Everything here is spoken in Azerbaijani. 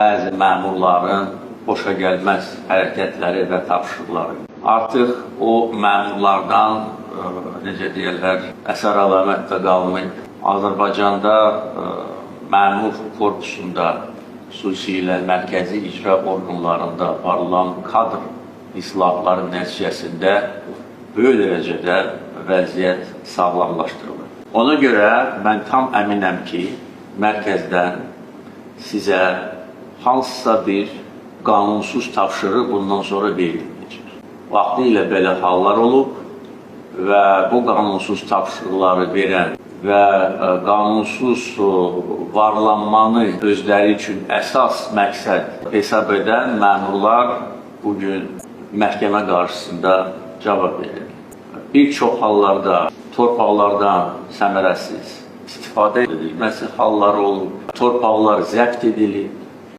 Bəzi məmurların xoşa gəlməz hərəkətləri və tapşırıqları. Artıq o məmurlardan, necə deyirlər, əsər əlamət də qalmayıb. Azərbaycanda məmur korpusunda, xüsusilə mərkəzi icra orqanlarında aparılan kadr islahatları nəticəsində böyük dərəcədə vəziyyət sağlamlaşdırılır. Ona görə mən tam əminəm ki, mərkəzdən sizə hansısa bir qanunsuz tapşırıq bundan sonra verilməyəcək. Vaxtilə belə hallar olub və bu qanunsuz tapşırıqları verən və qanunsuz varlanmanı özləri üçün əsas məqsəd hesab edən məmurlar bugün məhkəmə qarşısında cavab verir. Bir çox hallarda torpaqlardan səmərəsiz istifadə edilməsi halları olub, torpaqlar zəbt edilib,